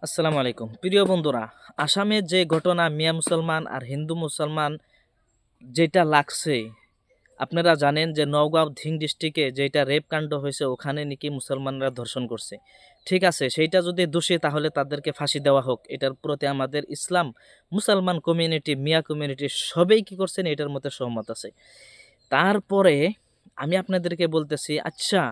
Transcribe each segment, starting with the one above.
আসসালামু আলাইকুম প্রিয় বন্ধুরা। আসামে যে ঘটনা মিয়া মুসলমান আর হিন্দু মুসলমান যেটা লাগছে, আপনারা জানেন যে নওগাঁও ধিং ডিস্ট্রিক্টে যেটা রেপ কাণ্ড হয়েছে, ওখানে নাকি মুসলমানরা ধর্ষণ করছে। ঠিক আছে, সেইটা যদি দোষী তাহলে তাদেরকে ফাঁসি দেওয়া হোক। এটার প্রতি আমাদের ইসলাম মুসলমান কমিউনিটি, মিয়া কমিউনিটি সবাই কি করছেন, এটার মধ্যে সহমত আছে। তারপরে আমি আপনাদেরকে বলতেছি, আচ্ছা,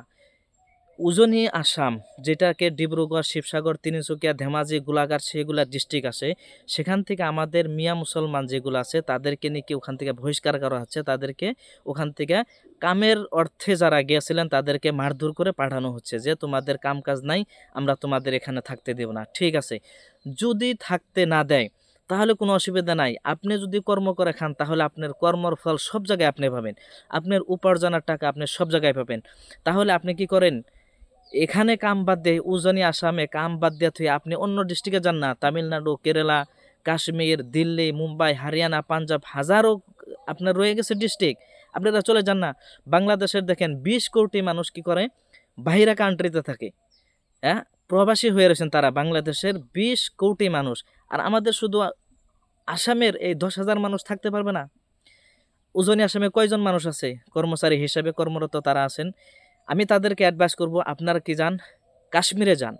উজনি আসাম, যেটাকে ডিব্রুগড়, শিবসাগর, তিনিচুকিয়া, ধেমাজি, গোলাঘাট সেগুলা ডিস্ট্রিক্ট আছে, সেখান থেকে আমাদের মিয়া মুসলমান যেগুলো আছে তাদেরকে নাকি ওখান থেকে বহিষ্কার করা হচ্ছে। তাদেরকে ওখান থেকে কামের অর্থে যারা গিয়েছিলেন তাদেরকে মারধর করে পাঠানো হচ্ছে, যে তোমাদের কাম কাজ নাই, আমরা তোমাদের এখানে থাকতে দেব না। ঠিক আছে, যদি থাকতে না দেয় তাহলে কোনো অসুবিধা নাই। আপনি যদি কর্ম করে খান তাহলে আপনার কর্মর ফল সব জায়গায় আপনি পাবেন, আপনার উপার্জনের টাকা আপনি সব জায়গায় পাবেন। তাহলে আপনি কি করেন, এখানে কাম বাদ দিয়ে উজনি আসামে কাম বাদ দিয়ে থুয়ে আপনি অন্য ডিস্ট্রিক্টে যান না। তামিলনাড়ু, কেরালা, কাশ্মীর, দিল্লি, মুম্বাই, হরিয়ানা, পাঞ্জাব, হাজারো আপনার রয়ে গেছে ডিস্ট্রিক্ট, আপনারা চলে যান না। বাংলাদেশের দেখেন 20 কোটি মানুষ কি করে, বাহিরা কান্ট্রিতে থাকে। হ্যাঁ, প্রবাসী হয়ে রয়েছেন তারা, বাংলাদেশের 20 কোটি মানুষ। আর আমাদের শুধু আসামের এই 10,000 মানুষ থাকতে পারবে না? উজনি আসামে কয়জন মানুষ আছে কর্মচারী হিসেবে কর্মরত তারা আছেন? আমি তাদেরকে অ্যাডভাইস করব, আপনারা কি যান, কাশ্মীরে যান,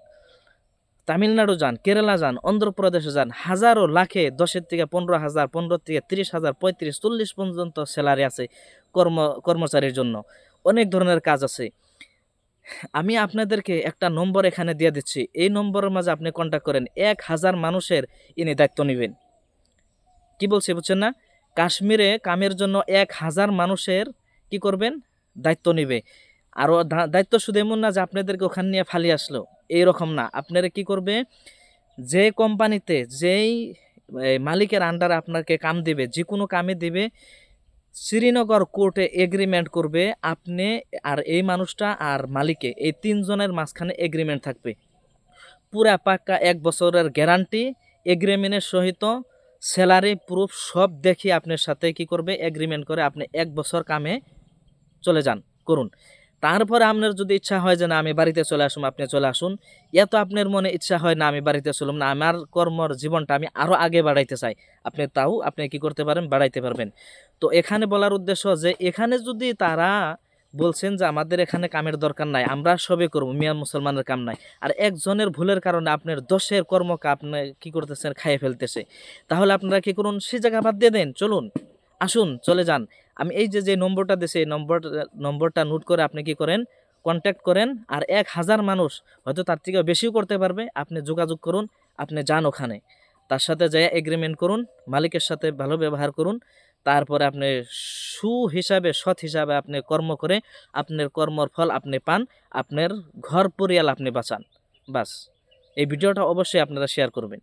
তামিলনাড়ু যান, কেরালা যান, অন্ধ্রপ্রদেশে যান। হাজারো লাখে 10-এর থেকে 15,000, 15 থেকে 30,000, 35, 40 পর্যন্ত স্যালারি আছে কর্মচারীর জন্য। অনেক ধরনের কাজ আছে। আমি আপনাদেরকে একটা নম্বর এখানে দিয়ে দিচ্ছি, এই নম্বরের মাঝে আপনি কন্ট্যাক্ট করেন। 1,000 মানুষের ইনি দায়িত্ব নেবেন। কি বলছি বুঝছেন না? কাশ্মীরে কামের জন্য 1,000 মানুষের কি করবেন, দায়িত্ব নিবে। আরও দায়িত্ব শুধু এমন না যে আপনাদেরকে ওখানে নিয়ে ফালিয়ে আসলো, এইরকম না। আপনারা কি করবে, যে কোম্পানিতে যেই মালিকের আন্ডারে আপনাকে কাম দিবে, যে কোনো কামে দিবে, শ্রীনগর কোর্টে এগ্রিমেন্ট করবে আপনি আর এই মানুষটা আর মালিকে, এই তিনজনের মাঝখানে এগ্রিমেন্ট থাকবে। পুরা পাক্কা 1 বছরের গ্যারান্টি, এগ্রিমেন্টের সহিত স্যালারি প্রুফ সব দেখিয়ে আপনার সাথে কি করবে, এগ্রিমেন্ট করে আপনি 1 বছর কামে চলে যান, করুন। তারপরে আপনার যদি ইচ্ছা হয় যে না আমি বাড়িতে চলে আসুন, আপনি চলে আসুন। এত আপনার মনে ইচ্ছা হয় না আমি বাড়িতে চলুম না, আমার কর্মর জীবনটা আমি আরও আগে বাড়াইতে চাই, আপনি তাও আপনি কি করতে পারেন, বাড়াইতে পারবেন। তো এখানে বলার উদ্দেশ্য যে এখানে যদি তারা বলছেন যে আমাদের এখানে কামের দরকার নাই, আমরা সবে করবো, মিয়া মুসলমানের কাম নাই, আর একজনের ভুলের কারণে আপনার 10-এর কর্মকে আপনি কি করতেছেন, খাইয়ে ফেলতেছে, তাহলে আপনারা কি করুন, সে জায়গা বাদ দিয়ে দেন, চলুন, আসুন, চলে যান। আমি এই যে নম্বরটা দিয়েছি, এই নম্বরটা নোট করে আপনি কি করেন, কন্ট্যাক্ট করেন। আর 1,000 মানুষ, হয়তো তার থেকেও বেশিও করতে পারবে, আপনি যোগাযোগ করুন, আপনি যান ওখানে, তার সাথে যাই এগ্রিমেন্ট করুন, মালিকের সাথে ভালো ব্যবহার করুন। তারপরে আপনি হিসাবে, সৎ হিসাবে আপনি কর্ম করে আপনার কর্মর ফল আপনি পান, আপনার ঘর পরিয়াল আপনি বাঁচান। বাস, এই ভিডিওটা অবশ্যই আপনারা শেয়ার করবেন।